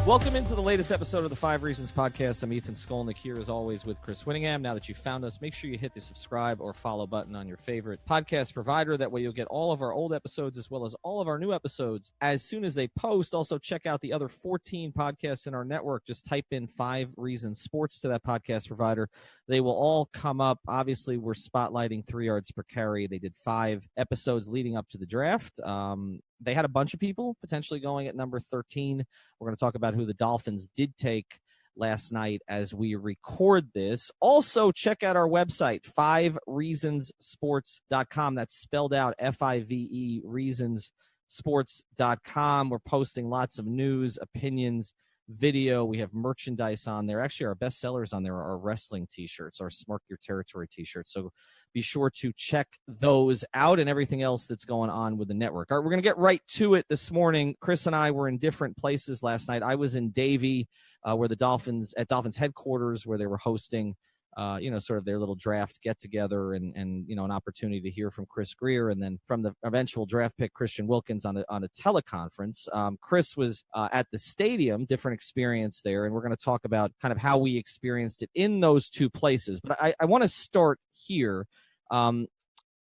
Welcome into the latest episode of the 5 Reasons Podcast. I'm Ethan Skolnick here as always with Chris Winningham. Now that you found us, make sure you hit the subscribe or follow button on your favorite podcast provider. That way you'll get all of our old episodes as well as all of our new episodes as soon as they post. Also, check out the other 14 podcasts in our network. Just type in 5 Reasons Sports to that podcast provider. They will all come up. Obviously, we're spotlighting 3 yards per carry. They did 5 episodes leading up to the draft. They had a bunch of people potentially going at number 13. We're going to talk about who the Dolphins did take last night as we record this. Also, check out our website, 5reasonsports.com. That's spelled out F-I-V-E, reasonsports.com. We're posting lots of news, opinions, video. We have merchandise on there. Actually, our best sellers on there are our wrestling t-shirts, our Smark Your Territory t-shirts. So be sure to check those out and everything else that's going on with the network. All right, we're going to get right to it this morning. Chris and I were in different places last night. I was in Davie, where the Dolphins headquarters, where they were hosting sort of their little draft get together and an opportunity to hear from Chris Greer, and then from the eventual draft pick Christian Wilkins on a teleconference. Chris was at the stadium, different experience there, and we're going to talk about kind of how we experienced it in those 2 places. But I want to start here.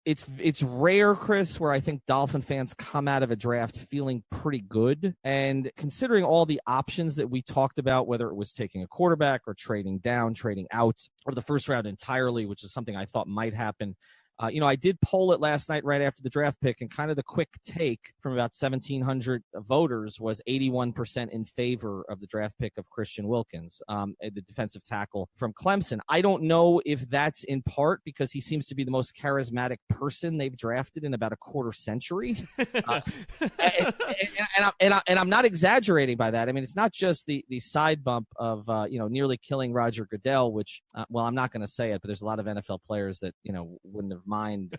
It's rare, Chris, where I think Dolphin fans come out of a draft feeling pretty good. And considering all the options that we talked about, whether it was taking a quarterback or trading down, trading out, or the first round entirely, which is something I thought might happen. I did poll it last night right after the draft pick, and kind of the quick take from about 1,700 voters was 81% in favor of the draft pick of Christian Wilkins, the defensive tackle from Clemson. I don't know if that's in part because he seems to be the most charismatic person they've drafted in about a quarter century. And I'm not exaggerating by that. I mean, it's not just the side bump of, nearly killing Roger Goodell, which, I'm not going to say it, but there's a lot of NFL players that, wouldn't have mind,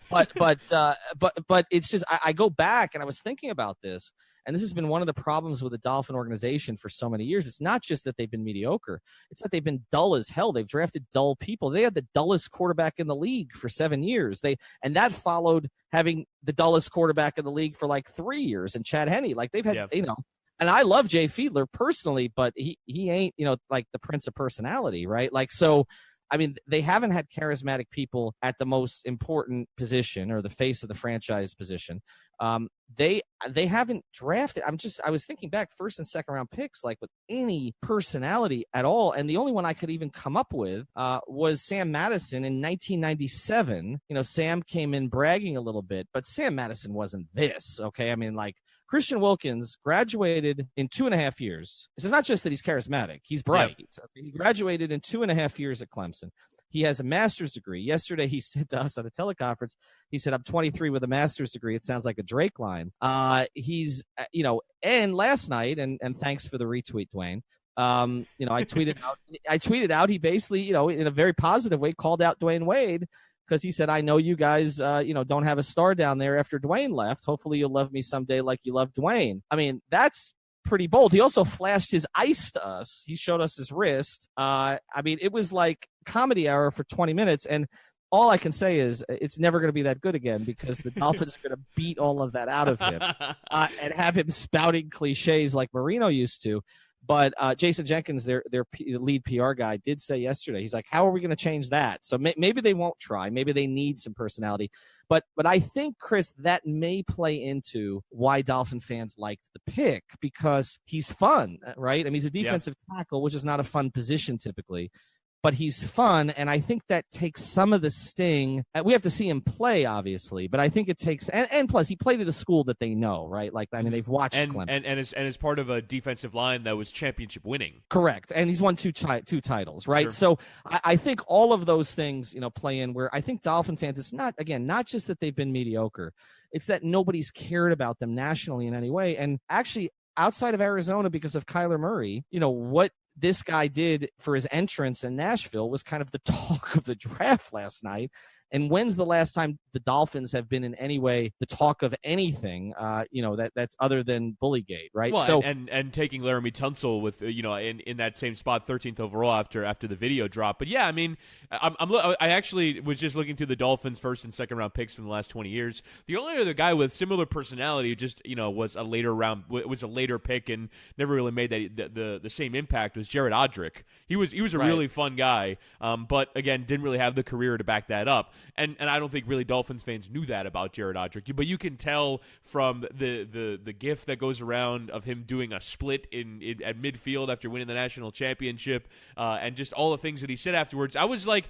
but it's just, I go back and I was thinking about this, and this has been one of the problems with the Dolphin organization for so many years. It's not just that they've been mediocre. It's that they've been dull as hell. They've drafted dull people. They had the dullest quarterback in the league for 7 years. And that followed having the dullest quarterback in the league for like 3 years, and Chad Henne. Like they've had, and I love Jay Fiedler personally, but he ain't, like the Prince of personality, right? Like, so, I mean, they haven't had charismatic people at the most important position or the face of the franchise position. They haven't drafted. I was thinking back, first and second round picks, like with any personality at all. And the only one I could even come up with was Sam Madison in 1997. Sam came in bragging a little bit, but Sam Madison wasn't this. Okay. I mean, like, Christian Wilkins graduated in 2.5 years. This is not just that he's charismatic. He's bright. Yep. He graduated in 2.5 years at Clemson. He has a master's degree. Yesterday, he said to us at a teleconference, he said, I'm 23 with a master's degree. It sounds like a Drake line. And last night, and thanks for the retweet, Dwayne, I tweeted out, he basically, in a very positive way, called out Dwayne Wade, because he said, I know you guys, don't have a star down there after Dwayne left. Hopefully you'll love me someday like you love Dwayne. I mean, that's pretty bold. He also flashed his ice to us. He showed us his wrist. It was like comedy hour for 20 minutes. And all I can say is it's never going to be that good again, because the Dolphins are going to beat all of that out of him and have him spouting cliches like Marino used to. But Jason Jenkins, their lead PR guy, did say yesterday, he's like, how are we going to change that? So maybe they won't try. Maybe they need some personality. But I think, Chris, that may play into why Dolphin fans liked the pick, because he's fun, right? I mean, he's a defensive tackle, which is not a fun position typically. But he's fun, and I think that takes some of the sting. We have to see him play, obviously, but I think it takes, and plus he played at a school that they know, right? Like, I mean, they've watched Clemson, and as part of a defensive line that was championship winning. Correct, and he's won two titles, right? Sure. So I think all of those things, play in. Where I think Dolphin fans, it's not just that they've been mediocre, it's that nobody's cared about them nationally in any way, and actually outside of Arizona because of Kyler Murray, what this guy did for his entrance in Nashville was kind of the talk of the draft last night. And when's the last time the Dolphins have been in any way the talk of anything, that's other than Bullygate, right? Well, So and taking Laramie Tunsil with in that same spot, 13th overall after the video drop. But yeah, I mean, I actually was just looking through the Dolphins' first and second round picks from the last 20 years. The only other guy with similar personality who just was a later pick and never really made the same impact was Jared Odrick. He was a Right. really fun guy, but again didn't really have the career to back that up. And I don't think really Dolphins fans knew that about Jared Odrick. But you can tell from the gif that goes around of him doing a split at midfield after winning the national championship, and just all the things that he said afterwards. I was like,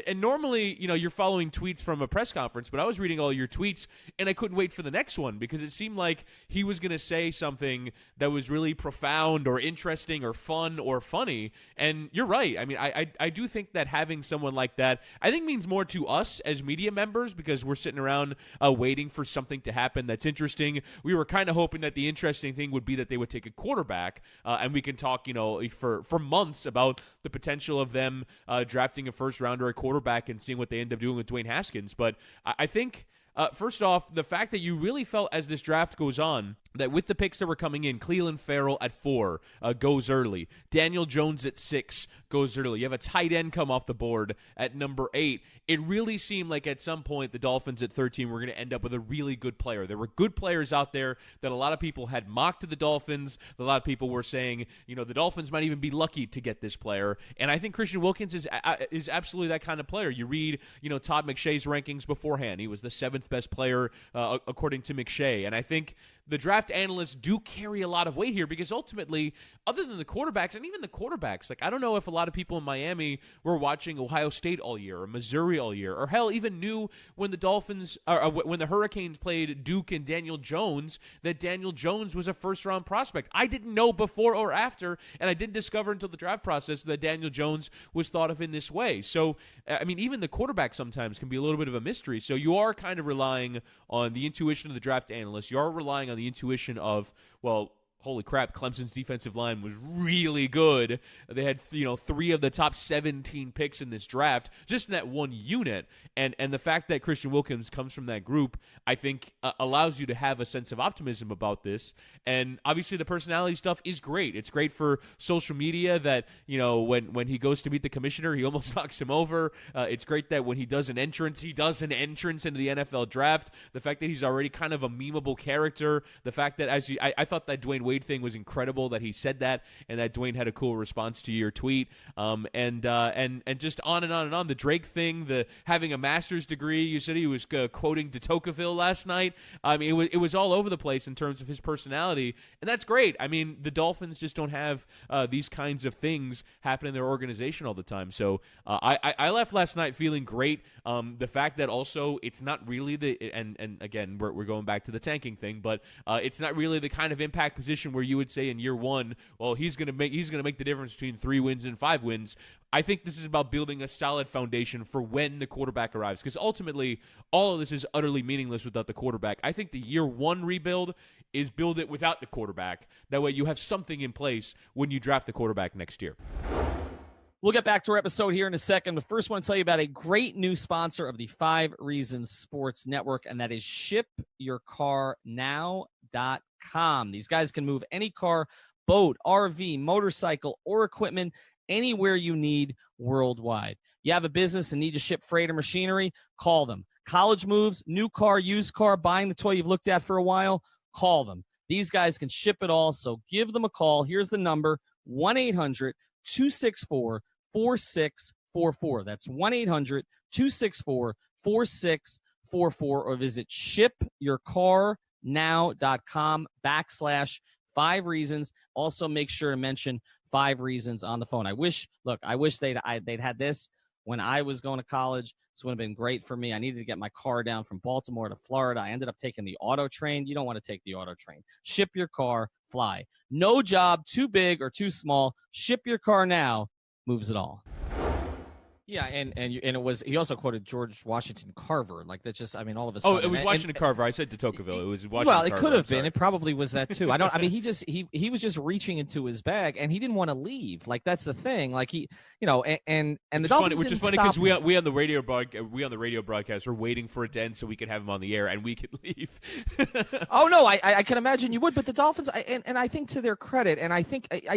and normally you're following tweets from a press conference, but I was reading all your tweets and I couldn't wait for the next one because it seemed like he was going to say something that was really profound or interesting or fun or funny. And you're right. I mean, I do think that having someone like that, I think means more to us as media members because we're sitting around waiting for something to happen that's interesting. We were kind of hoping that the interesting thing would be that they would take a quarterback, and we can talk, for months about the potential of them drafting a first rounder, a quarterback, and seeing what they end up doing with Dwayne Haskins. But I think, first off, the fact that you really felt as this draft goes on that with the picks that were coming in, Cleveland Farrell at 4 goes early. Daniel Jones at 6 goes early. You have a tight end come off the board at number 8. It really seemed like at some point the Dolphins at 13 were going to end up with a really good player. There were good players out there that a lot of people had mocked the Dolphins. A lot of people were saying, the Dolphins might even be lucky to get this player. And I think Christian Wilkins is absolutely that kind of player. You read, Todd McShay's rankings beforehand. He was the 7th best player according to McShay. And I think the draft analysts do carry a lot of weight here because ultimately, other than the quarterbacks, and even the quarterbacks, like I don't know if a lot of people in Miami were watching Ohio State all year or Missouri all year, or hell, even knew when the Dolphins, when the Hurricanes played Duke and Daniel Jones, that Daniel Jones was a first-round prospect. I didn't know before or after, and I didn't discover until the draft process that Daniel Jones was thought of in this way. So, I mean, even the quarterback sometimes can be a little bit of a mystery. So you are kind of relying on the intuition of the draft analysts. You are relying on the intuition of, well, holy crap, Clemson's defensive line was really good. They had, 3 of the top 17 picks in this draft, just in that one unit. And the fact that Christian Wilkins comes from that group, I think, allows you to have a sense of optimism about this. And obviously the personality stuff is great. It's great for social media that, when he goes to meet the commissioner, he almost knocks him over. It's great that when he does an entrance into the NFL draft. The fact that he's already kind of a memeable character. The fact that, I thought that Dwayne Wade thing was incredible that he said that and that Dwayne had a cool response to your tweet. And just on and on and on. The Drake thing, the having a master's degree. You said he was quoting de Tocqueville last night. I mean, it was all over the place in terms of his personality, and that's great. I mean, the Dolphins just don't have these kinds of things happen in their organization all the time. So I left last night feeling great. The fact that also it's not really and again we're going back to the tanking thing, but it's not really the kind of impact position where you would say in year one, well, he's gonna make the difference between 3 wins and 5 wins. I think this is about building a solid foundation for when the quarterback arrives, because ultimately all of this is utterly meaningless without the quarterback. I think the year one rebuild is build it without the quarterback. That way you have something in place when you draft the quarterback next year. We'll get back to our episode here in a second, but first I want to tell you about a great new sponsor of the 5 Reasons Sports Network, and that is ShipYourCarNow.com. These guys can move any car, boat, RV, motorcycle, or equipment anywhere you need worldwide. You have a business and need to ship freight or machinery? Call them. College moves, new car, used car, buying the toy you've looked at for a while? Call them. These guys can ship it all, so give them a call. Here's the number, 1-800-264-4644. That's 1-800-264-4644, or visit shipyourcarnow.com/5 reasons. Also, make sure to mention 5 reasons on the phone. I wish they'd had this when I was going to college. This would have been great for me. I needed to get my car down from Baltimore to Florida. I ended up taking the auto train. You don't want to take the auto train. Ship your car, fly. No job too big or too small. Ship Your Car Now moves it all. Yeah, and it was, he also quoted George Washington Carver, like that. Just, I mean, all of a Oh, sudden, it was Washington Carver. I said de Tocqueville. It was Washington well, it Carver. could I'm have been. sorry. It probably was that too. I don't. I mean, he was just reaching into his bag, and he didn't want to leave. Like, that's the thing. Like, he, and the Dolphins Which is didn't funny stop because him. we on the radio broadcast were waiting for it to end so we could have him on the air and we could leave. Oh no, I can imagine you would, but the Dolphins, and I think to their credit, and I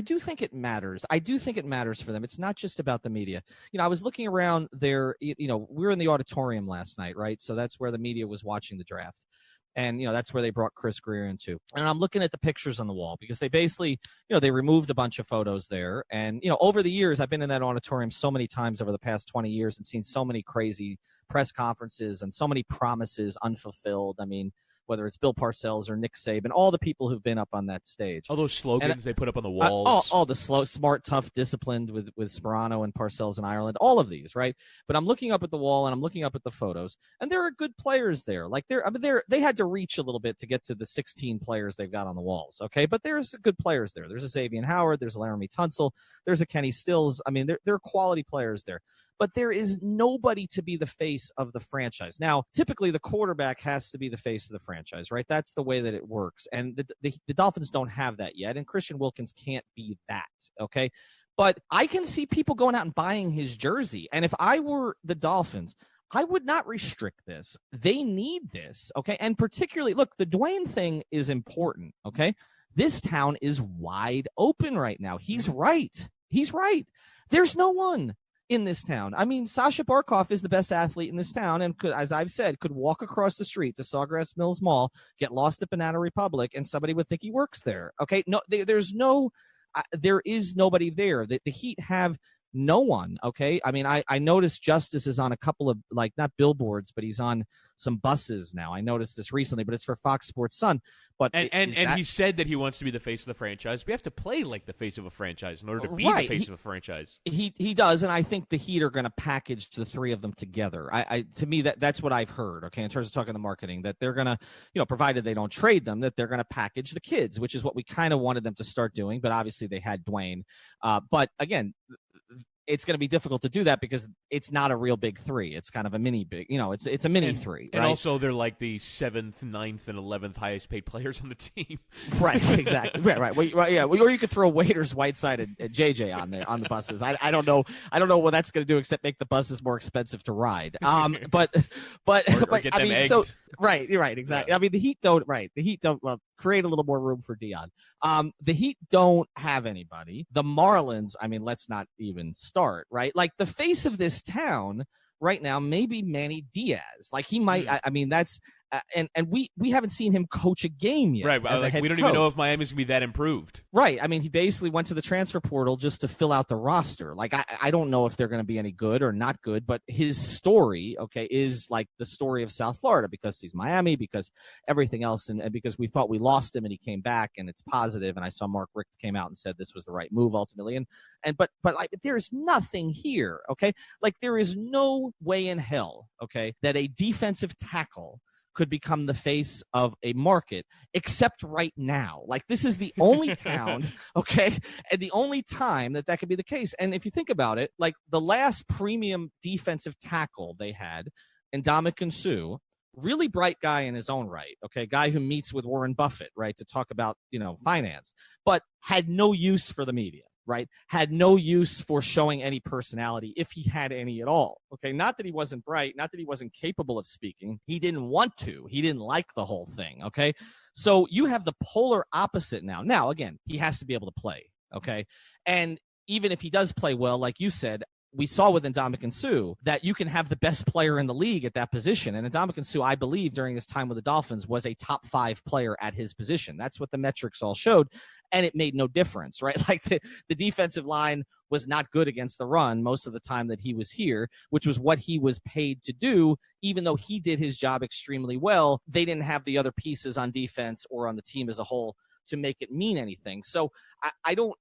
do think it matters. I do think it matters for them. It's not just about the media. I was looking around there. We were in the auditorium last night, right? So that's where the media was watching the draft. And, that's where they brought Chris Greer into. And I'm looking at the pictures on the wall because they basically, they removed a bunch of photos there. And, over the years, I've been in that auditorium so many times over the past 20 years and seen so many crazy press conferences and so many promises unfulfilled. I mean, whether it's Bill Parcells or Nick Saban, all the people who've been up on that stage. All those slogans they put up on the walls. All the slow, smart, tough, disciplined with Sperano and Parcells in Ireland, all of these, right? But I'm looking up at the wall and I'm looking up at the photos, and there are good players there. Like, they had to reach a little bit to get to the 16 players they've got on the walls, okay? But there's good players there. There's a Xavier Howard, there's a Laramie Tunsil, there's a Kenny Stills. I mean, there are quality players there. But there is nobody to be the face of the franchise. Now, typically the quarterback has to be the face of the franchise, right? That's the way that it works. And the Dolphins don't have that yet, and Christian Wilkins can't be that, okay? But I can see people going out and buying his jersey. And if I were the Dolphins, I would not restrict this. They need this, okay? And particularly, look, the Dwayne thing is important, okay? This town is wide open right now. He's right. He's right. There's no one in this town. I mean, Sasha Barkov is the best athlete in this town, and could, as I've said, could walk across the street to Sawgrass Mills Mall, get lost at Banana Republic, and somebody would think he works there. Okay, no, there is nobody there. The Heat have no one. Okay, I mean, I noticed Justice is on a couple of, like, not billboards, but he's on some buses now. I noticed this recently, but it's for Fox Sports Sun. But he said that he wants to be the face of the franchise. We have to play like the face of a franchise in order to be the face of a franchise. He does, and I think the Heat are going to package the three of them together. To me, that's what I've heard. Okay, in terms of talking the marketing, that they're going to, provided they don't trade them, that they're going to package the kids, which is what we kind of wanted them to start doing. But obviously, they had Dwayne. But again, it's going to be difficult to do that because it's not a real big three. It's kind of a mini big, it's a mini three. Right? And also they're like the 7th, 9th, and 11th highest paid players on the team. Right, exactly. Right. Well, yeah. Or you could throw Waiters, Whiteside, and JJ on there on the buses. I don't know what that's going to do except make the buses more expensive to ride. But get them egged. So right, exactly. Yeah. I mean, the Heat don't create a little more room for Dion. The Heat don't have anybody. The Marlins, I mean, let's not even start, right? Like, the face of this town right now, maybe Manny Diaz. Like, he might, I mean, that's, and we haven't seen him coach a game yet. Right. Like, we don't even know if Miami's going to be that improved. Right. I mean, he basically went to the transfer portal just to fill out the roster. Like, I don't know if they're going to be any good or not good, but his story, okay, is like the story of South Florida, because he's Miami, because everything else, and because we thought we lost him and he came back, and it's positive. And I saw Mark Richt came out and said this was the right move ultimately. But like, there's nothing here. Okay. Like, there is no way in hell, okay, that a defensive tackle could become the face of a market, except right now. Like, this is the only town, okay, and the only time that could be the case. And if you think about it, like, the last premium defensive tackle they had, Ndamukong Suh, really bright guy in his own right, okay, guy who meets with Warren Buffett, right, to talk about, finance, but had no use for the media. Right, had no use for showing any personality, if he had any at all. Okay, not that he wasn't bright, not that he wasn't capable of speaking. He didn't want to. He didn't like the whole thing. Okay, so you have the polar opposite now. Now, again, he has to be able to play. Okay, and even if he does play well, like you said, we saw with Ndamukong Suh that you can have the best player in the league at that position. And Ndamukong Suh, I believe, during his time with the Dolphins, was a top 5 player at his position. That's what the metrics all showed. And it made no difference, right? Like, the defensive line was not good against the run most of the time that he was here, which was what he was paid to do. Even though he did his job extremely well, they didn't have the other pieces on defense or on the team as a whole to make it mean anything. So I don't,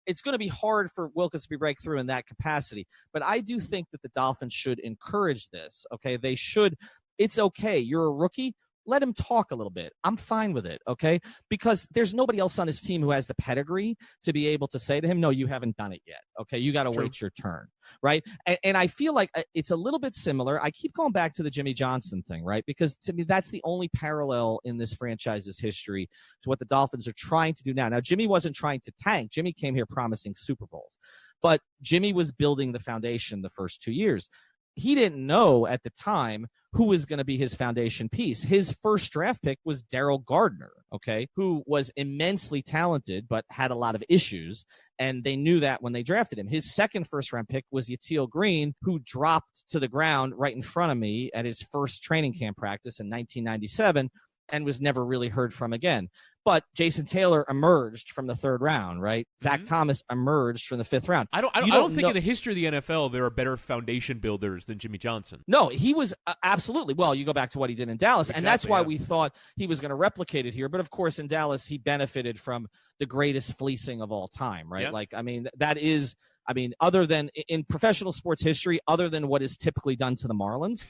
it's going to be hard for Wilkins to break through in that capacity, but I do think that the Dolphins should encourage this. Okay. They should. It's okay. You're a rookie. let him talk a little bit. I'm fine with it, okay? Because there's nobody else on his team who has the pedigree to be able to say to him, no, you haven't done it yet, okay? You got to wait your turn, right? And I feel like it's a little bit similar. I keep going back to the Jimmy Johnson thing, right? Because to me, that's the only parallel in this franchise's history to what the Dolphins are trying to do now. Now, Jimmy wasn't trying to tank. Jimmy came here promising Super Bowls. But Jimmy was building the foundation the first 2 years. He didn't know at the time who was going to be his foundation piece. His first draft pick was Daryl Gardner, okay, who was immensely talented but had a lot of issues, and they knew that when they drafted him. His second first-round pick was Yatil Green, who dropped to the ground right in front of me at his first training camp practice in 1997 and was never really heard from again. But Jason Taylor emerged from the third round, right? Zach Thomas emerged from the fifth round. I don't think in the history of the NFL there are better foundation builders than Jimmy Johnson. No, he was absolutely. Well, you go back to what he did in Dallas, and that's why we thought he was going to replicate it here. But of course, in Dallas, he benefited from the greatest fleecing of all time, right? Yeah. Like, I mean, that is. I mean, other than in professional sports history, other than what is typically done to the Marlins,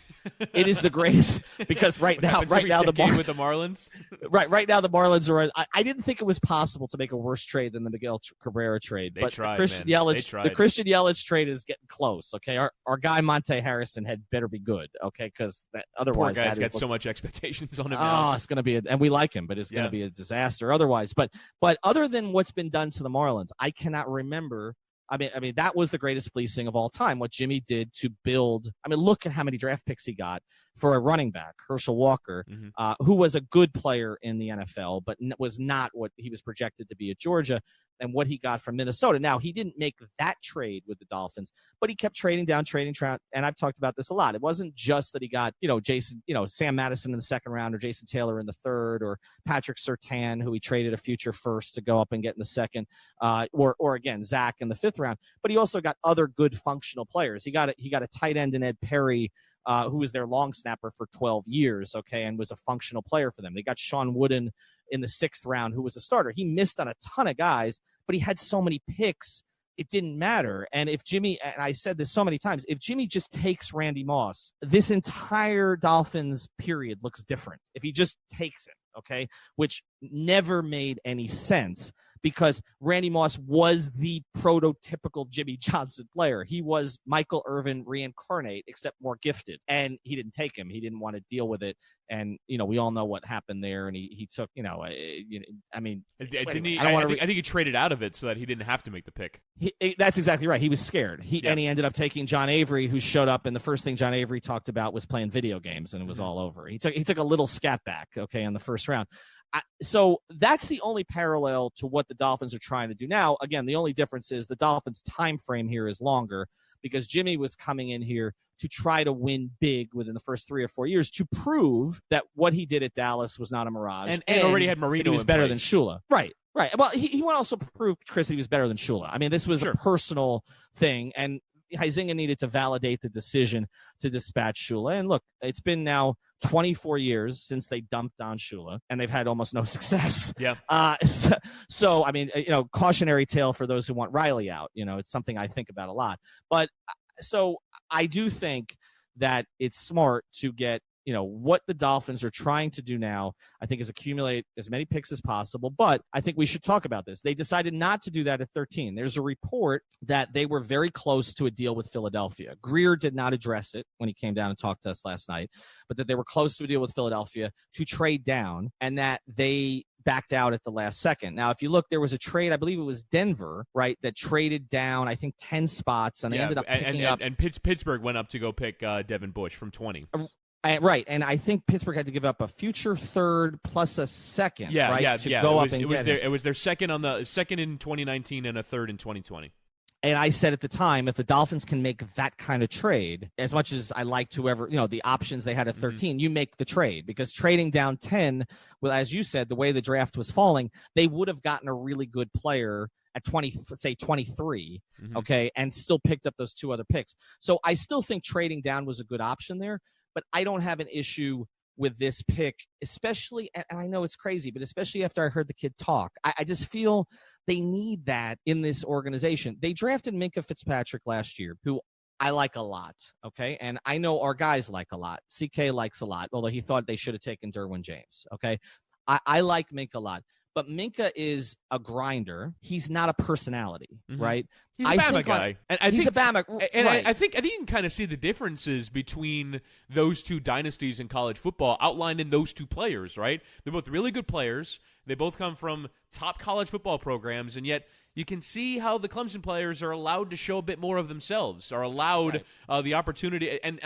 it is the greatest because right now the with the Marlins, right now the Marlins are. I didn't think it was possible to make a worse trade than the Miguel Cabrera trade, but tried, the Christian Yelich trade is getting close. Okay, our guy Monte Harrison had better be good. Okay, because otherwise poor guy's got so much expectations on him. Oh, it's going to be, and we like him, but it's going to be a disaster otherwise. But other than what's been done to the Marlins, I cannot remember. I mean, that was the greatest fleecing of all time, what Jimmy did to build. I mean, look at how many draft picks he got for a running back, Herschel Walker, who was a good player in the NFL, but was not what he was projected to be at Georgia, and what he got from Minnesota. Now, he didn't make that trade with the Dolphins, but he kept trading down, and I've talked about this a lot. It wasn't just that he got, Sam Madison in the second round or Jason Taylor in the third or Patrick Surtain, who he traded a future first to go up and get in the second, or again, Zach in the fifth round. But he also got other good functional players. He got a tight end in Ed Perry, who was their long snapper for 12 years, okay, and was a functional player for them. They got Sean Wooden in the sixth round, who was a starter. He missed on a ton of guys, but he had so many picks, it didn't matter. And if Jimmy, and I said this so many times, if Jimmy just takes Randy Moss, this entire Dolphins period looks different. If he just takes him, okay, which never made any sense, because Randy Moss was the prototypical Jimmy Johnson player. He was Michael Irvin reincarnate, except more gifted. And he didn't take him. He didn't want to deal with it. And, we all know what happened there. And he took, I think he traded out of it so that he didn't have to make the pick. That's exactly right. He was scared. And he ended up taking John Avery, who showed up. And the first thing John Avery talked about was playing video games, and it was all over. He took a little scat back, okay, in the first round. So that's the only parallel to what the Dolphins are trying to do now. Again, the only difference is the Dolphins' time frame here is longer, because Jimmy was coming in here to try to win big within the first 3 or 4 years to prove that what he did at Dallas was not a mirage. And already had Marino. He was better than Shula. Right. Well, he would also prove, Chris, he was better than Shula. I mean, this was a personal thing, and Huizinga needed to validate the decision to dispatch Shula. And look, it's been now 24 years since they dumped on Shula, and they've had almost no success. Yeah. So, I mean, cautionary tale for those who want Riley out. It's something I think about a lot. But so I do think that it's smart to get, what the Dolphins are trying to do now, I think, is accumulate as many picks as possible. But I think we should talk about this. They decided not to do that at 13. There's a report that they were very close to a deal with Philadelphia. Greer did not address it when he came down and talked to us last night, but that they were close to a deal with Philadelphia to trade down, and that they backed out at the last second. Now, if you look, there was a trade, I believe it was Denver, right, that traded down, I think, 10 spots, and they ended up picking up. And Pittsburgh went up to go pick Devin Bush from 20. Right, and I think Pittsburgh had to give up a future third plus a second. It was their second in 2019 and a third in 2020. And I said at the time, if the Dolphins can make that kind of trade, as much as I liked whoever, the options they had at 13, you make the trade, because trading down 10, well, as you said, the way the draft was falling, they would have gotten a really good player at 23, okay, and still picked up those 2 other picks. So I still think trading down was a good option there. But I don't have an issue with this pick, especially, and I know it's crazy, but especially after I heard the kid talk. I just feel they need that in this organization. They drafted Minkah Fitzpatrick last year, who I like a lot, okay? And I know our guys like a lot. CK likes a lot, although he thought they should have taken Derwin James, okay? I like Minkah a lot. But Minkah is a grinder. He's not a personality, right? He's a Bama guy. He's a Bama, and right. I think you can kind of see the differences between those two dynasties in college football outlined in those two players, right? They're both really good players. They both come from top college football programs, and yet you can see how the Clemson players are allowed to show a bit more of themselves, are allowed the opportunity. And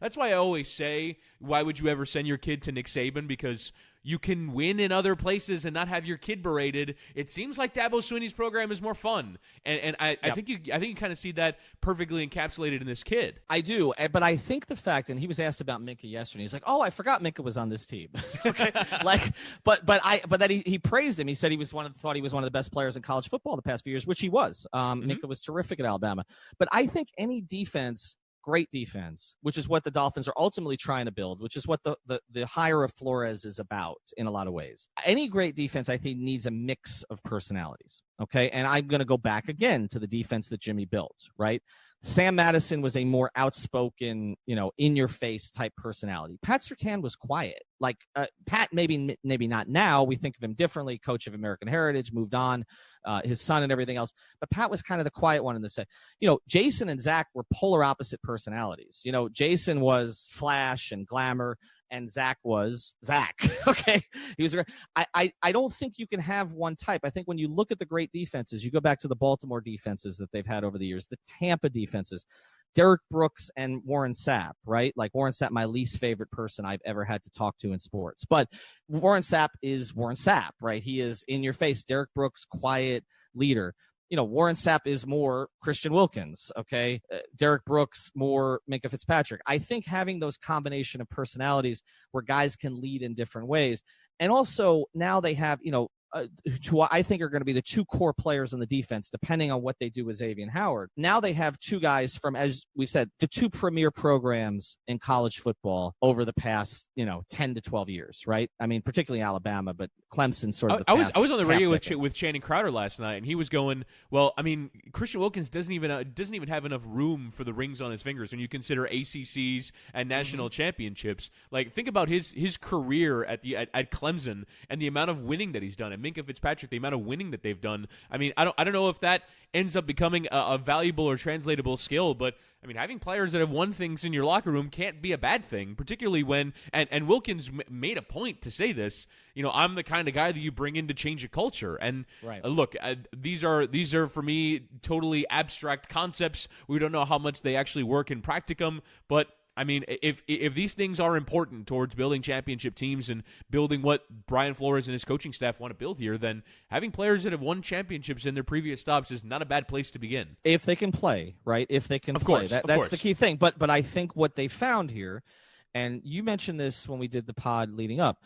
that's why I always say, why would you ever send your kid to Nick Saban? Because you can win in other places and not have your kid berated. It seems like Dabo Swinney's program is more fun, and I think you kind of see that perfectly encapsulated in this kid. I do, but I think the fact, and he was asked about Minkah yesterday. He's like, "Oh, I forgot Minkah was on this team." Okay, but that he praised him. He said thought he was one of the best players in college football the past few years, which he was. Minkah was terrific at Alabama, but I think any defense. Great defense, which is what the Dolphins are ultimately trying to build, which is what the hire of Flores is about in a lot of ways. Any great defense, I think, needs a mix of personalities, okay? And I'm going to go back again to the defense that Jimmy built, right? Sam Madison was a more outspoken, in-your-face type personality. Pat Surtain was quiet. Like Pat, maybe not now. We think of him differently. Coach of American Heritage, moved on, his son and everything else. But Pat was kind of the quiet one in the set. Jason and Zach were polar opposite personalities. Jason was flash and glamour, and Zach was Zach. Okay, he was. I don't think you can have one type. I think when you look at the great defenses, you go back to the Baltimore defenses that they've had over the years, the Tampa defenses. Derek Brooks and Warren Sapp, right? Like Warren Sapp, my least favorite person I've ever had to talk to in sports. But Warren Sapp is Warren Sapp, right? He is in your face. Derek Brooks, quiet leader. Warren Sapp is more Christian Wilkins, okay? Derek Brooks, more Minkah Fitzpatrick. I think having those combination of personalities where guys can lead in different ways. And also now they have, who I think are going to be the two core players in the defense, depending on what they do with Xavier Howard. Now they have two guys from, as we've said, the two premier programs in college football over the past, 10 to 12 years, right? I mean, particularly Alabama, but Clemson sort of. I was on the radio with Channing Crowder last night, and he was going, well, I mean, Christian Wilkins doesn't even have enough room for the rings on his fingers when you consider ACCs and national championships. Like, think about his career at Clemson and the amount of winning that he's done. And Minkah Fitzpatrick, the amount of winning that they've done. I mean, I don't know if that ends up becoming a valuable or translatable skill, but I mean, having players that have won things in your locker room can't be a bad thing, particularly when and Wilkins made a point to say this. I'm the kind of guy that you bring in to change a culture. And look, these are for me totally abstract concepts. We don't know how much they actually work in practicum, but I mean, if these things are important towards building championship teams and building what Brian Flores and his coaching staff want to build here, then having players that have won championships in their previous stops is not a bad place to begin. If they can play, right? If they can play. That's the key thing. But I think what they found here, and you mentioned this when we did the pod leading up,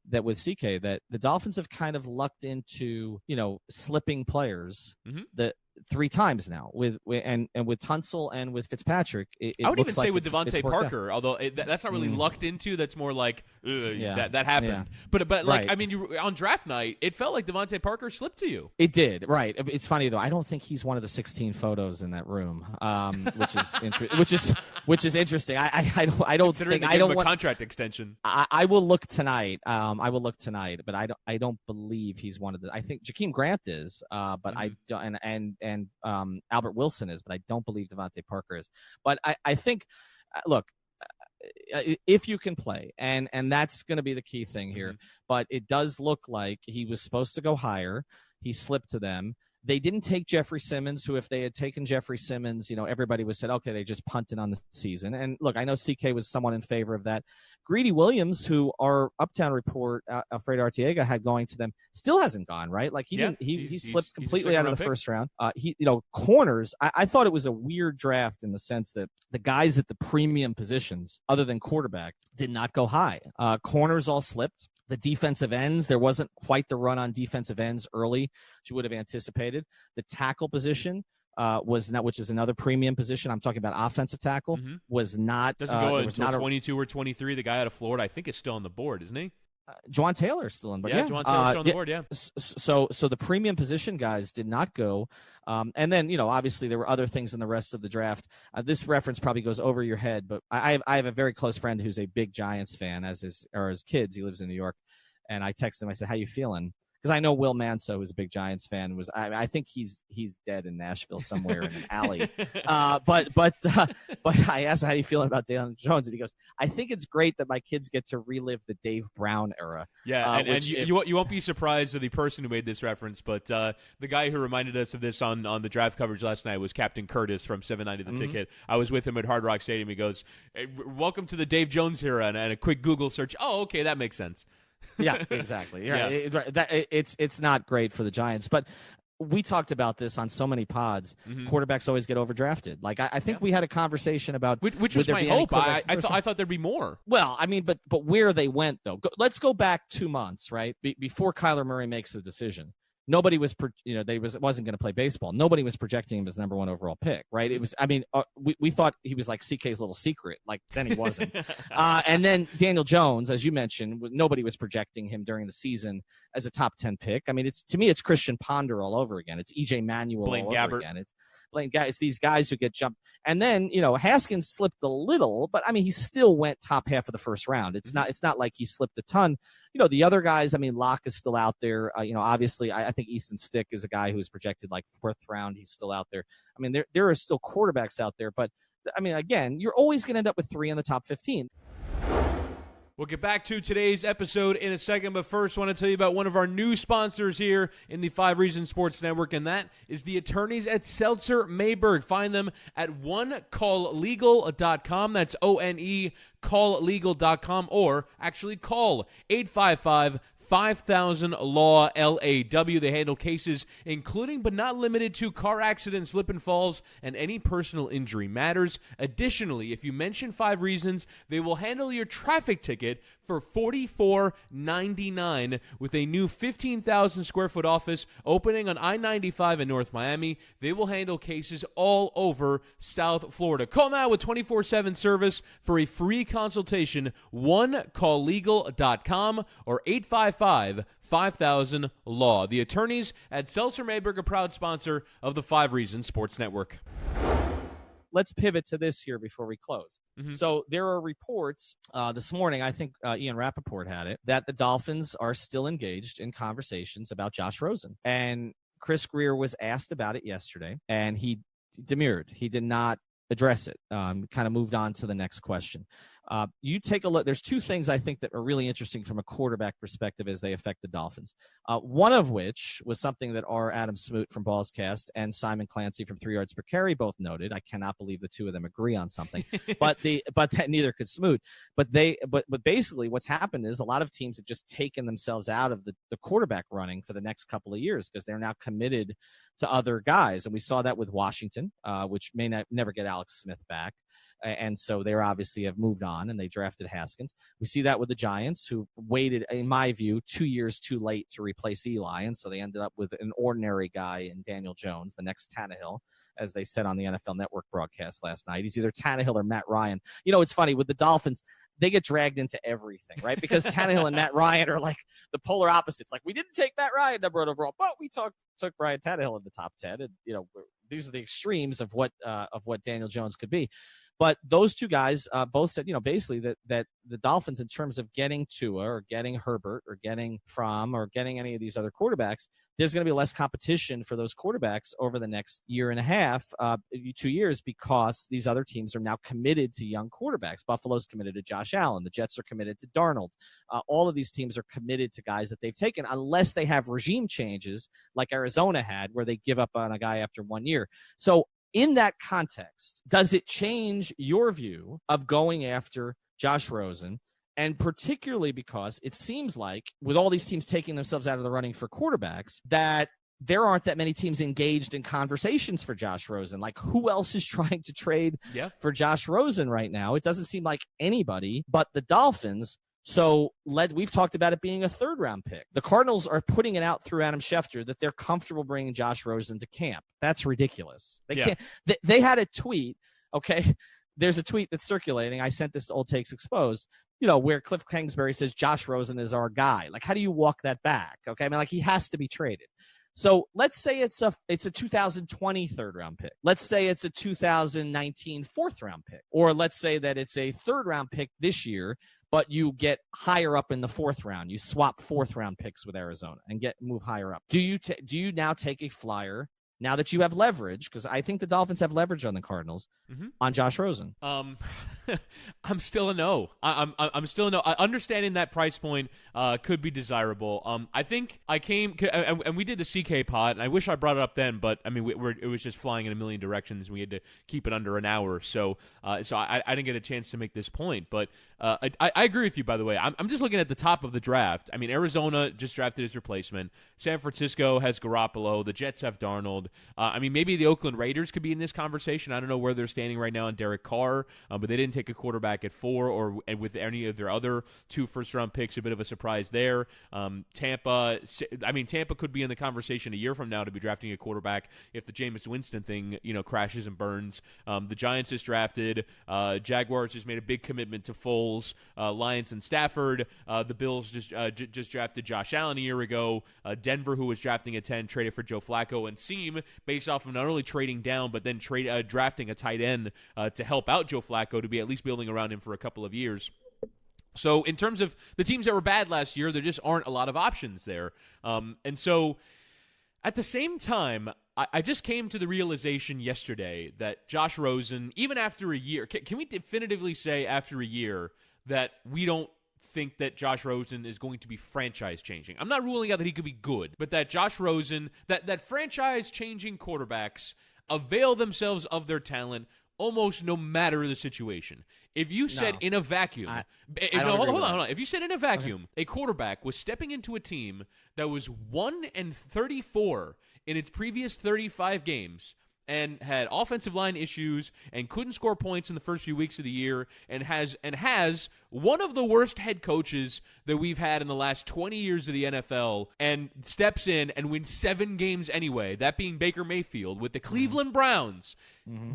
that with CK, that the Dolphins have kind of lucked into, slipping players that 3 times now with Tunsil and with Fitzpatrick. I would even say with Devontae Parker, although that's not really lucked into. That's more like that happened. Yeah. But like I mean, on draft night, it felt like Devontae Parker slipped to you. It did, right? It's funny though. I don't think he's one of the 16 photos in that room, which is interesting. I don't think I don't want a contract extension. I will look tonight. But I don't believe he's one of the. I think Jakeem Grant is, but I don't, and Albert Wilson is, but I don't believe Devontae Parker is. But I think, look, if you can play, and that's going to be the key thing here. But it does look like he was supposed to go higher. He slipped to them. They didn't take Jeffrey Simmons, who if they had taken Jeffrey Simmons, everybody would have said, okay, they just punted on the season. And look, I know CK was somewhat in favor of that. Greedy Williams, who our Uptown report, Alfredo Arteaga had going to them, still hasn't gone, right? Like he slipped completely out of the first round. Corners, I thought it was a weird draft in the sense that the guys at the premium positions, other than quarterback, did not go high. Corners all slipped. The defensive ends, there wasn't quite the run on defensive ends early, which you would have anticipated. The tackle position was not, which is another premium position. I'm talking about offensive tackle, was not. Doesn't go until 22 or 23. The guy out of Florida, I think, is still on the board, isn't he? Juwan Taylor's still in, but yeah, Juwan Taylor's still on the board, yeah. So the premium position guys did not go. And then, obviously there were other things in the rest of the draft. This reference probably goes over your head, but I have a very close friend who's a big Giants fan, as his kids. He lives in New York. And I texted him. I said, "How you feeling?" Because I know Will Manso, who's a big Giants fan, I think he's dead in Nashville somewhere in an alley. But I asked him, "How do you feel about Daniel Jones?" And he goes, "I think it's great that my kids get to relive the Dave Brown era." Yeah, and you won't be surprised of the person who made this reference, but the guy who reminded us of this on the draft coverage last night was Captain Curtis from 790 The Ticket. I was with him at Hard Rock Stadium. He goes, "Hey, welcome to the Dave Jones era," and a quick Google search. Oh, okay, that makes sense. Yeah, exactly. Yeah. It's not great for the Giants, but we talked about this on so many pods. Quarterbacks always get overdrafted. Like I think we had a conversation about which was my hope. I thought there'd be more. Well, I mean, but where they went though. Let's go back 2 months, right, before Kyler Murray makes the decision. Nobody was, wasn't going to play baseball. Nobody was projecting him as number 1 overall pick, right? It was, we thought he was like CK's little secret. Like then he wasn't. And then Daniel Jones, as you mentioned, nobody was projecting him during the season as a top 10 pick. I mean, to me, it's Christian Ponder all over again. It's EJ Manuel Blaine all Gabbert. over again. It's these guys who get jumped. And then, Haskins slipped a little, but I mean, he still went top half of the first round. It's not like he slipped a ton. The other guys, I mean, Locke is still out there. Obviously I think Easton Stick is a guy who's projected like 4th round. He's still out there. I mean, there are still quarterbacks out there, but I mean, again, you're always going to end up with 3 in the top 15. We'll get back to today's episode in a second, but first I want to tell you about one of our new sponsors here in the 5 Reasons Sports Network, and that is the attorneys at Seltzer Mayberg. Find them at onecalllegal.com. That's ONE calllegal.com, or actually call 855 5000 Law LAW. They handle cases including but not limited to car accidents, slip and falls, and any personal injury matters. Additionally, if you mention 5 Reasons, they will handle your traffic ticket for $44.99 with a new 15,000 square foot office opening on I-95 in North Miami. They will handle cases all over South Florida. Call now with 24/7 service for a free consultation. OneCallLegal.com or 855-5000 Law. The attorneys at Seltzer Mayberg, a proud sponsor of the 5 Reasons Sports Network. Let's pivot to this here before we close. So there are reports this morning, I think Ian Rappaport had it, that the Dolphins are still engaged in conversations about Josh Rosen. And Chris Greer was asked about it yesterday, and he demurred. He did not address it, kind of moved on to the next question. You take a look. There's 2 things I think that are really interesting from a quarterback perspective as they affect the Dolphins. One of which was something that our Adam Smoot from Ballscast and Simon Clancy from 3 Yards Per Carry both noted. I cannot believe the 2 of them agree on something, but neither could Smoot. But basically what's happened is a lot of teams have just taken themselves out of the quarterback running for the next couple of years because they're now committed to other guys. And we saw that with Washington, which may never get Alex Smith back. And so they obviously have moved on, and they drafted Haskins. We see that with the Giants, who waited, in my view, 2 years too late to replace Eli, and so they ended up with an ordinary guy in Daniel Jones, the next Tannehill, as they said on the NFL Network broadcast last night. He's either Tannehill or Matt Ryan. It's funny, with the Dolphins, they get dragged into everything, right? Because Tannehill and Matt Ryan are like the polar opposites. Like, we didn't take Matt Ryan number 1 overall, but we took Ryan Tannehill in the top 10. And, these are the extremes of what Daniel Jones could be. But those 2 guys both said, basically that the Dolphins, in terms of getting Tua or getting Herbert or getting Fromm or getting any of these other quarterbacks, there's going to be less competition for those quarterbacks over the next year and a half, 2 years, because these other teams are now committed to young quarterbacks. Buffalo's committed to Josh Allen. The Jets are committed to Darnold. All of these teams are committed to guys that they've taken, unless they have regime changes like Arizona had, where they give up on a guy after 1 year. So in that context, does it change your view of going after Josh Rosen? And particularly because it seems like with all these teams taking themselves out of the running for quarterbacks, that there aren't that many teams engaged in conversations for Josh Rosen. Like, who else is trying to trade for Josh Rosen right now? It doesn't seem like anybody but the Dolphins. So we've talked about it being a 3rd-round pick. The Cardinals are putting it out through Adam Schefter that they're comfortable bringing Josh Rosen to camp. That's ridiculous. They can't. They had a tweet. Okay, there's a tweet that's circulating. I sent this to Old Takes Exposed. where Cliff Kingsbury says Josh Rosen is our guy. Like, how do you walk that back? Okay. I mean, like, he has to be traded. So let's say it's a 2020 third round pick. Let's say it's a 2019 fourth round pick, or let's say that it's a third round pick this year, but you get higher up in the fourth round. You swap fourth round picks with Arizona and move higher up. Do you now take a flyer now that you have leverage? Because I think the Dolphins have leverage on the Cardinals on Josh Rosen. I'm still a no. I'm still a no. Understanding that price point could be desirable. I think I came and we did the CK pod, and I wish I brought it up then, but I mean it was just flying in a million directions, and we had to keep it under an hour. So I didn't get a chance to make this point, but I agree with you. By the way, I'm just looking at the top of the draft. I mean, Arizona just drafted his replacement. San Francisco has Garoppolo. The Jets have Darnold. I mean, maybe the Oakland Raiders could be in this conversation. I don't know where they're standing right now on Derek Carr, but they didn't take a quarterback at 4 and with any of their other 2 first-round picks. A bit of a surprise there. Tampa could be in the conversation a year from now to be drafting a quarterback if the Jameis Winston thing, crashes and burns. The Giants just drafted. Jaguars just made a big commitment to Foles. Lions and Stafford. The Bills just drafted Josh Allen a year ago. Denver, who was drafting at 10, traded for Joe Flacco, and Seam, based off of not only trading down but then drafting a tight end to help out Joe Flacco, to be at least building around him for a couple of years. So in terms of the teams that were bad last year, there just aren't a lot of options there. And so at the same time, I just came to the realization yesterday that Josh Rosen, even after a year, can we definitively say after a year that we don't think that Josh Rosen is going to be franchise-changing? I'm not ruling out that he could be good, but that Josh Rosen, that franchise-changing quarterbacks avail themselves of their talent almost no matter the situation. If you said in a vacuum, hold on. If you said in a vacuum, a quarterback was stepping into a team that was 1-34 in its previous 35 games and had offensive line issues and couldn't score points in the first few weeks of the year and has one of the worst head coaches that we've had in the last 20 years of the NFL, and steps in and wins 7 games anyway, that being Baker Mayfield with the Cleveland Browns.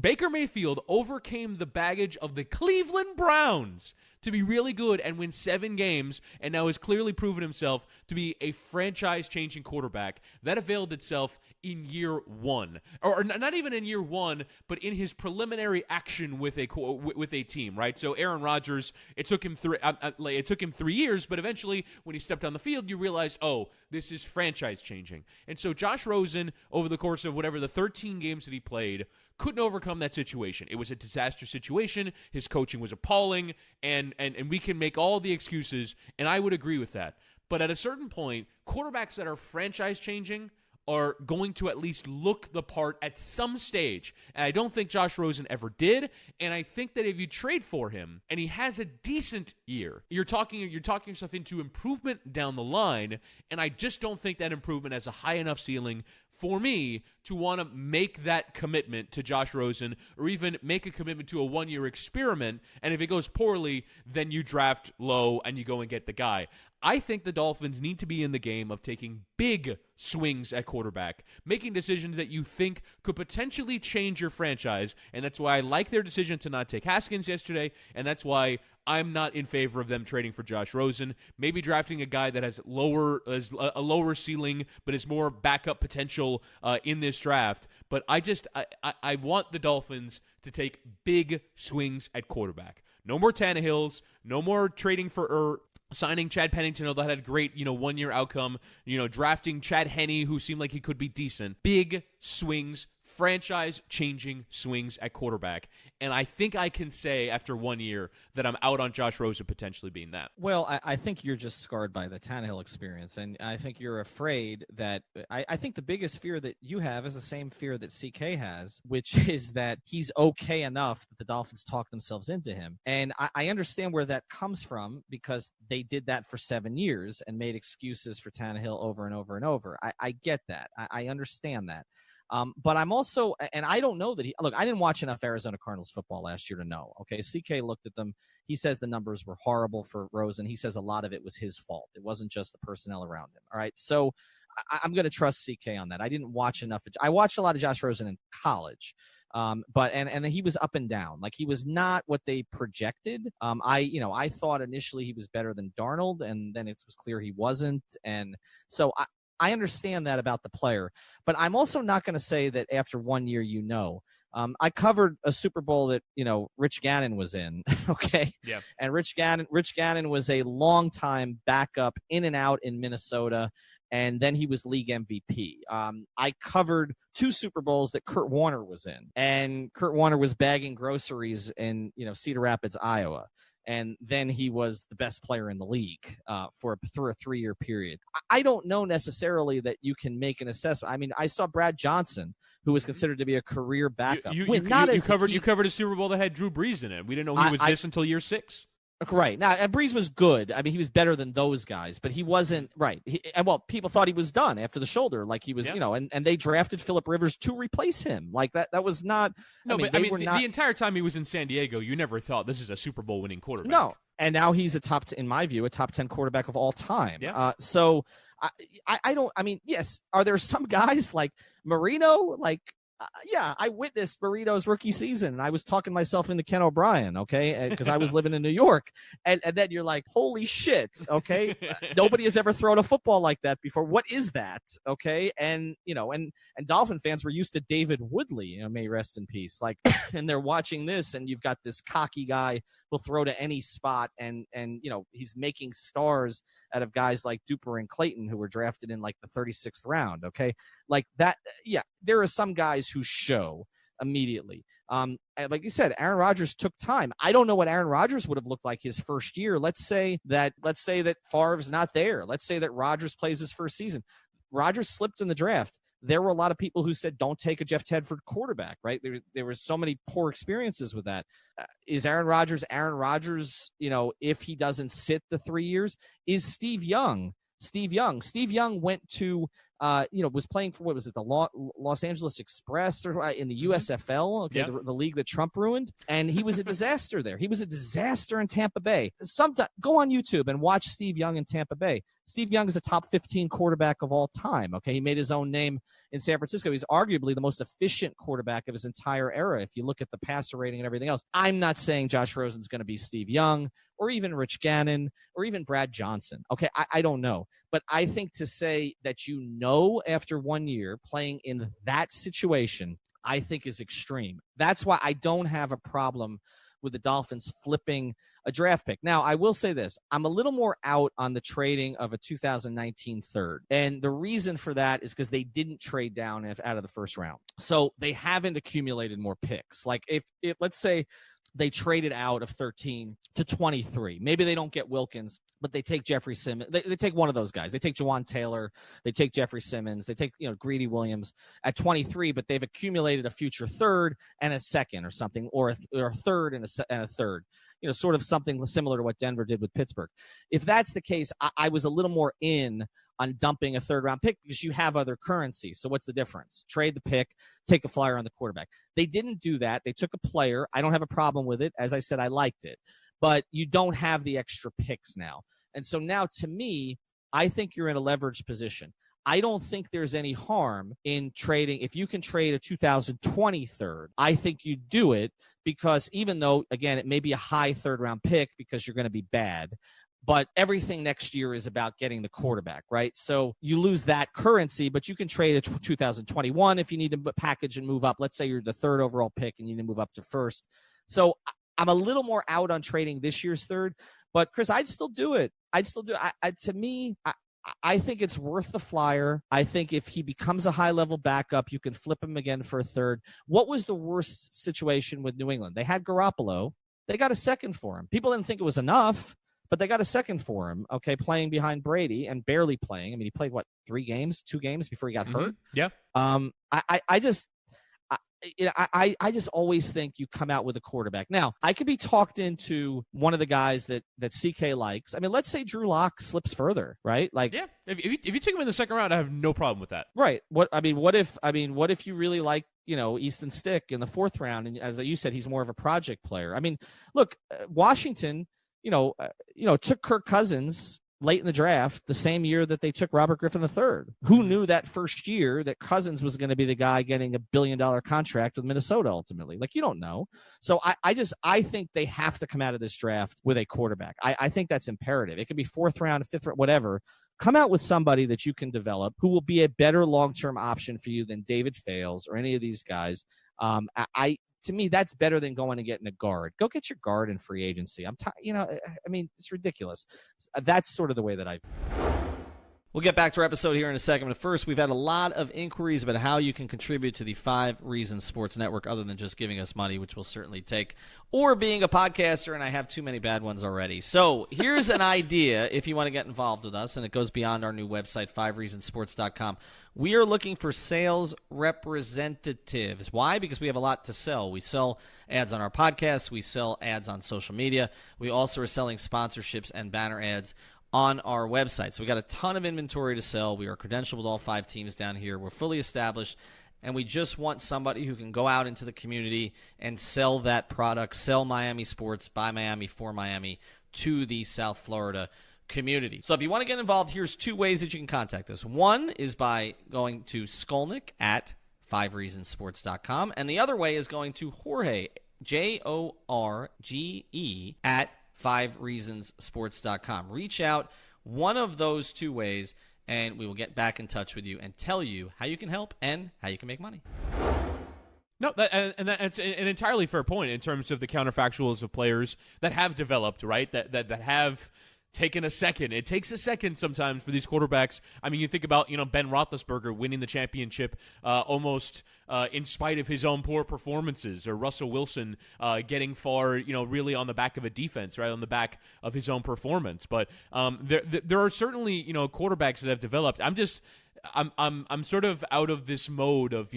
Baker Mayfield overcame the baggage of the Cleveland Browns to be really good and win 7 games, and now has clearly proven himself to be a franchise-changing quarterback. That availed itself in year 1, or not even in year 1, but in his preliminary action with a team, right? So Aaron Rodgers, it took him 3 years, but eventually when he stepped on the field, you realized, oh, this is franchise-changing. And so Josh Rosen, over the course of the 13 games that he played, couldn't overcome that situation. It was a disaster situation. His coaching was appalling, and we can make all the excuses, and I would agree with that. But at a certain point, quarterbacks that are franchise-changing are going to at least look the part at some stage. And I don't think Josh Rosen ever did. And I think that if you trade for him and he has a decent year, you're talking yourself into improvement down the line. And I just don't think that improvement has a high enough ceiling for me to want to make that commitment to Josh Rosen, or even make a commitment to a 1-year experiment. And if it goes poorly, then you draft low and you go and get the guy. I think the Dolphins need to be in the game of taking big swings at quarterback, making decisions that you think could potentially change your franchise, and that's why I like their decision to not take Haskins yesterday, and that's why I'm not in favor of them trading for Josh Rosen. Maybe drafting a guy that has a lower ceiling, but is more backup potential in this draft. But I want the Dolphins to take big swings at quarterback. No more Tannehills. No more trading for signing Chad Pennington, although that had great 1-year outcome. Drafting Chad Henne, who seemed like he could be decent. Big swings. Franchise-changing swings at quarterback. And I think I can say after 1 year that I'm out on Josh Rosen potentially being that. Well, I think you're just scarred by the Tannehill experience. And I think you're afraid that – I think the biggest fear that you have is the same fear that CK has, which is that he's okay enough that the Dolphins talk themselves into him. And I understand where that comes from, because they did that for 7 years and made excuses for Tannehill over and over and over. I get that. I understand that. But I'm also, and I don't know that I didn't watch enough Arizona Cardinals football last year to know. Okay. CK looked at them. He says the numbers were horrible for Rosen. He says a lot of it was his fault. It wasn't just the personnel around him. All right. So I'm going to trust CK on that. I didn't watch enough. I watched a lot of Josh Rosen in college. But he was up and down. Like, he was not what they projected. I thought initially he was better than Darnold, and then it was clear he wasn't. And so I understand that about the player, but I'm also not going to say that after 1 year, I covered a Super Bowl that, Rich Gannon was in. Okay. Yeah. And Rich Gannon was a longtime backup in and out in Minnesota. And then he was league MVP. I covered 2 Super Bowls that Kurt Warner was in, and Kurt Warner was bagging groceries in, Cedar Rapids, Iowa. And then he was the best player in the league through a 3-year period. I don't know necessarily that you can make an assessment. I mean, I saw Brad Johnson, who was considered to be a career backup. You covered a Super Bowl that had Drew Brees in it. We didn't know he was this until year 6. Right. Now, and Brees was good. I mean, he was better than those guys, but he wasn't right. People thought he was done after the shoulder, like he was, and they drafted Phillip Rivers to replace him. Like that was not. The entire time he was in San Diego, you never thought this is a Super Bowl winning quarterback. No. And now he's in my view, a top 10 quarterback of all time. Yeah. So I don't, yes. Are there some guys like Marino, I witnessed Marino's rookie season, and I was talking myself into Ken O'Brien, okay, because I was living in New York, and then you're like, holy shit, okay, nobody has ever thrown a football like that before. What is that, okay? And and Dolphin fans were used to David Woodley, may he rest in peace, and they're watching this, and you've got this cocky guy who'll throw to any spot, and he's making stars out of guys like Duper and Clayton, who were drafted in the 36th round, okay, like that. Yeah, there are some guys who show immediately. Like you said, Aaron Rodgers took time. I don't know what Aaron Rodgers would have looked like his first year. Let's say that Favre's not there. Let's say that Rodgers plays his first season. Rodgers slipped in the draft. There were a lot of people who said, don't take a Jeff Tedford quarterback, right? There were so many poor experiences with that. Is Aaron Rodgers, if he doesn't sit the 3 years? Is Steve Young went to, was playing for, what was it, the Los Angeles Express or in the USFL, okay, the league that Trump ruined, and he was a disaster there. He was a disaster in Tampa Bay. Go on YouTube and watch Steve Young in Tampa Bay. Steve Young is a top 15 quarterback of all time, okay? He made his own name in San Francisco. He's arguably the most efficient quarterback of his entire era if you look at the passer rating and everything else. I'm not saying Josh Rosen's going to be Steve Young or even Rich Gannon or even Brad Johnson, okay? I don't know. But I think to say that after 1 year playing in that situation, I think is extreme. That's why I don't have a problem with the Dolphins flipping a draft pick. Now, I will say this. I'm a little more out on the trading of a 2019 third. And the reason for that is because they didn't trade down out of the first round. So they haven't accumulated more picks. Like if let's say they traded out of 13 to 23. Maybe they don't get Wilkins, but they take Jeffrey Simmons. They take one of those guys. They take Jawan Taylor. They take Jeffrey Simmons. They take Greedy Williams at 23, but they've accumulated a future third and a second or something, or a third and a third. Sort of something similar to what Denver did with Pittsburgh. If that's the case, I was a little more in on dumping a third-round pick because you have other currency. So what's the difference? Trade the pick, take a flyer on the quarterback. They didn't do that. They took a player. I don't have a problem with it. As I said, I liked it. But you don't have the extra picks now. And so now, to me, I think you're in a leveraged position. I don't think there's any harm in trading. If you can trade a 2020 third, I think you do it because even though, again, it may be a high third-round pick because you're going to be bad, but everything next year is about getting the quarterback, right? So you lose that currency, but you can trade a 2021 if you need to package and move up. Let's say you're the third overall pick and you need to move up to first. So I'm a little more out on trading this year's third, but Chris, I'd still do it. To me, I think it's worth the flyer. I think if he becomes a high-level backup, you can flip him again for a third. What was the worst situation with New England? They had Garoppolo. They got a second for him. People didn't think it was enough, but they got a second for him, okay, playing behind Brady and barely playing. I mean, he played, 2 games before he got hurt? Yeah. I just always think you come out with a quarterback. Now, I could be talked into one of the guys that CK likes. I mean, let's say Drew Lock slips further, right? Yeah. If you take him in the second round, I have no problem with that. Right. What if you really like, Easton Stick in the 4th round, and as you said, he's more of a project player. I mean, look, Washington, took Kirk Cousins late in the draft, the same year that they took Robert Griffin III. Who knew that first year that Cousins was going to be the guy getting $1 billion contract with Minnesota ultimately? Like, you don't know. So I think they have to come out of this draft with a quarterback. I think that's imperative. It could be 4th round, 5th round, whatever. Come out with somebody that you can develop who will be a better long-term option for you than David Fales or any of these guys. To me, that's better than going and getting a guard. Go get your guard in free agency. It's ridiculous. That's sort of the way that I. We'll get back to our episode here in a second. But first, we've had a lot of inquiries about how you can contribute to the 5 Reasons Sports Network other than just giving us money, which we'll certainly take, or being a podcaster, and I have too many bad ones already. So here's an idea if you want to get involved with us, and it goes beyond our new website, 5reasonsports.com. We are looking for sales representatives. Why? Because we have a lot to sell. We sell ads on our podcast. We sell ads on social media. We also are selling sponsorships and banner ads on our website. So we got a ton of inventory to sell. We are credentialed with all 5 teams down here. We're fully established, and we just want somebody who can go out into the community and sell that product, sell Miami sports by Miami for Miami to the South Florida community. So if you want to get involved, here's 2 ways that you can contact us. One is by going to Skolnick at 5reasonsports.com, and the other way is going to Jorge, Jorge, at 5reasonsports.com. Reach out one of those 2 ways, and we will get back in touch with you and tell you how you can help and how you can make money. No, that's an entirely fair point in terms of the counterfactuals of players that have developed, right? That have taken a second. It takes a second sometimes for these quarterbacks. I mean, you think about, Ben Roethlisberger winning the championship almost in spite of his own poor performances, or Russell Wilson getting far, really on the back of a defense, right, on the back of his own performance. But there are certainly, quarterbacks that have developed. I'm sort of out of this mode of,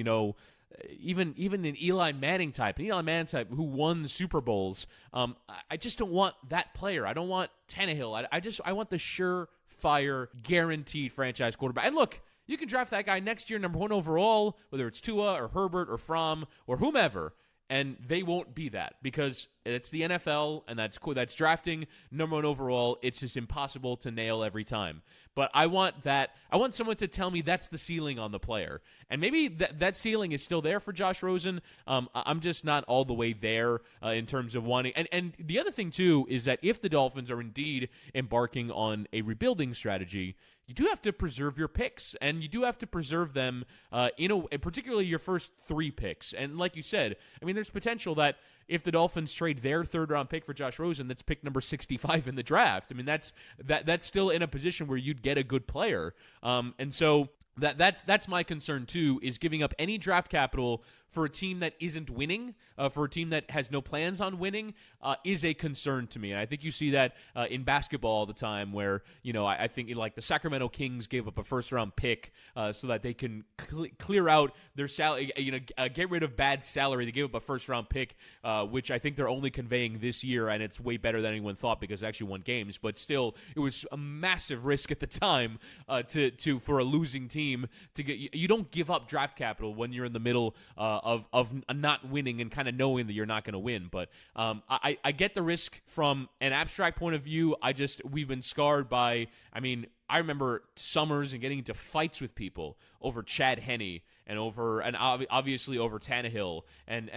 even an Eli Manning type who won the Super Bowls. I just don't want that player. I don't want Tannehill. I want the surefire, guaranteed franchise quarterback. And look, you can draft that guy next year, number 1 overall, whether it's Tua or Herbert or Fromm or whomever, and they won't be that because it's the NFL, and that's cool. That's drafting number 1 overall. It's just impossible to nail every time. But I want that. I want someone to tell me that's the ceiling on the player. And maybe that ceiling is still there for Josh Rosen. I'm just not all the way there in terms of wanting. And the other thing, too, is that if the Dolphins are indeed embarking on a rebuilding strategy, you do have to preserve your picks, and you do have to preserve them particularly your first 3 picks. And like you said, I mean, there's potential that if the Dolphins trade their 3rd-round pick for Josh Rosen, that's pick number 65 in the draft. I mean, that's still in a position where you'd get a good player. And so that's my concern too, is giving up any draft capital for a team that isn't winning, for a team that has no plans on winning, is a concern to me. And I think you see that in basketball all the time where, I think like the Sacramento Kings gave up a first-round pick so that they can clear out their salary, get rid of bad salary. They gave up a first-round pick, which I think they're only conveying this year, and it's way better than anyone thought because they actually won games. But still, it was a massive risk at the time for a losing team to get. You don't give up draft capital when you're in the middle of not winning and kind of knowing that you're not going to win. But I get the risk from an abstract point of view. We've been scarred by, I remember summers and getting into fights with people over Chad Henne and obviously over Tannehill and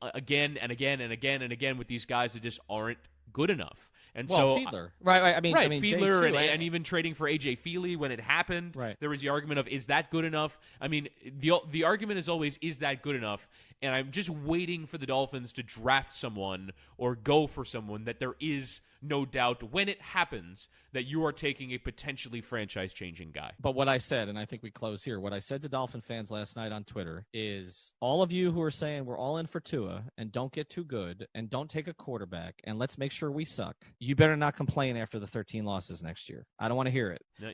again and again and again and again with these guys that just aren't good enough. And Fiedler, right? Fiedler, and even trading for AJ Feely when it happened, right. There was the argument of, is that good enough? I mean, the argument is always, is that good enough? And I'm just waiting for the Dolphins to draft someone or go for someone that there is no doubt when it happens that you are taking a potentially franchise-changing guy. But what I said, and I think we close here, what I said to Dolphin fans last night on Twitter is all of you who are saying we're all in for Tua and don't get too good and don't take a quarterback and let's make sure we suck, you better not complain after the 13 losses next year. I don't want to hear it. No,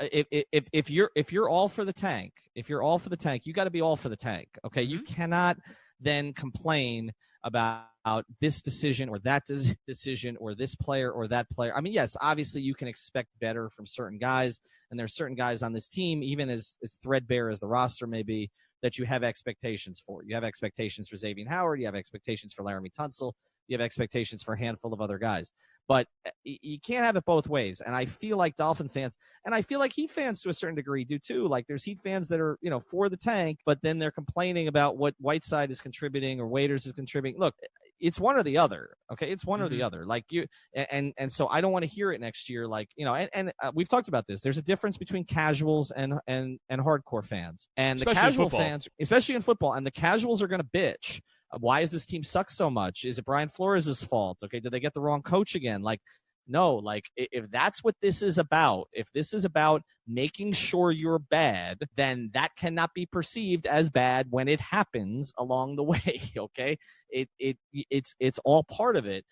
if you're all for the tank, you got to be all for the tank. Okay, You cannot then complain about this decision or that decision or this player or that player. I mean, yes, obviously you can expect better from certain guys, and there's certain guys on this team, even as threadbare as the roster may be, that you have expectations for. You have expectations for Xavier Howard. You have expectations for Laramie Tunsil. You have expectations for a handful of other guys. But you can't have it both ways. And I feel like Dolphin fans, and I feel like Heat fans to a certain degree do too. Like there's Heat fans that are, for the tank, but then they're complaining about what Whiteside is contributing or Waiters is contributing. Look, it's one or the other. Okay. It's one or the other. Like and so I don't want to hear it next year. Like, and we've talked about this. There's a difference between casuals and hardcore fans, and Especially the casual in football. fans, especially in football, and the casuals are going to bitch. Why does this team suck so much? Is it Brian Flores' fault? Okay. Did they get the wrong coach again? Like, no, like if that's what this is about, if this is about making sure you're bad, then that cannot be perceived as bad when it happens along the way. Okay. It's all part of it.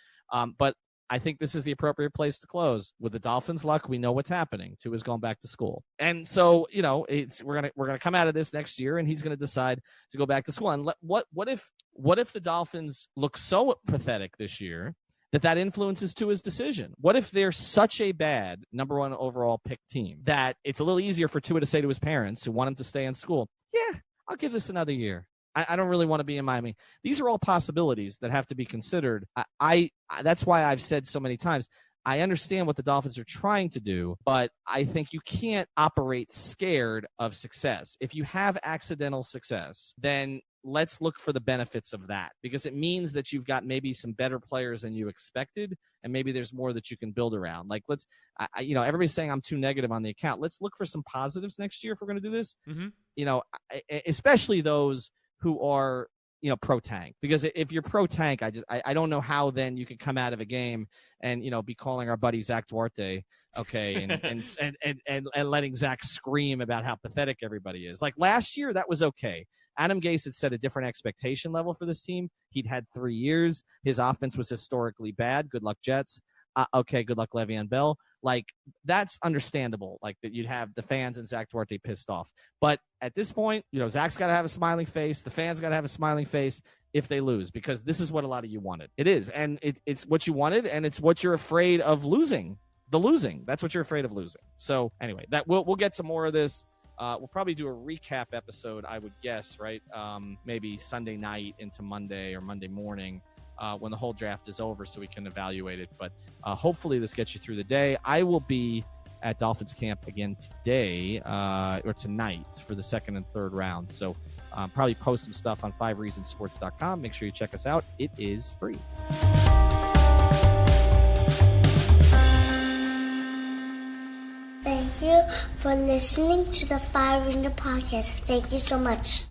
But I think this is the appropriate place to close. With the Dolphins' luck, we know what's happening. Tua is going back to school, and so we're gonna come out of this next year, and he's gonna decide to go back to school. And what if the Dolphins look so pathetic this year that influences Tua's decision? What if they're such a bad number 1 overall pick team that it's a little easier for Tua to say to his parents who want him to stay in school, yeah, I'll give this another year. I don't really want to be in Miami. These are all possibilities that have to be considered. That's why I've said so many times, I understand what the Dolphins are trying to do, but I think you can't operate scared of success. If you have accidental success, then let's look for the benefits of that, because it means that you've got maybe some better players than you expected, and maybe there's more that you can build around. Like everybody's saying I'm too negative on the account. Let's look for some positives next year if we're going to do this. Especially those who are pro tank, because if you're pro tank, I don't know how then you can come out of a game and be calling our buddy Zach Duarte, okay, and letting Zach scream about how pathetic everybody is. Like last year, that was okay. Adam Gase had set a different expectation level for this team. He'd had 3 years. His offense was historically bad. Good luck, Jets. Okay, good luck, Le'Veon Bell. Like, that's understandable, like, that you'd have the fans and Zach Duarte pissed off. But at this point, Zach's got to have a smiling face. The fans got to have a smiling face if they lose, because this is what a lot of you wanted. It is, and it's what you wanted, and it's what you're afraid of losing. That's what you're afraid of losing. So, anyway, we'll get to more of this. We'll probably do a recap episode, I would guess, right? Maybe Sunday night into Monday or Monday morning. When the whole draft is over, so we can evaluate it. But hopefully this gets you through the day. I will be at Dolphins camp again today or tonight for the second and third rounds. So probably post some stuff on 5reasonsports.com. Make sure you check us out. It is free. Thank you for listening to the 5 Reasons Podcast. Thank you so much.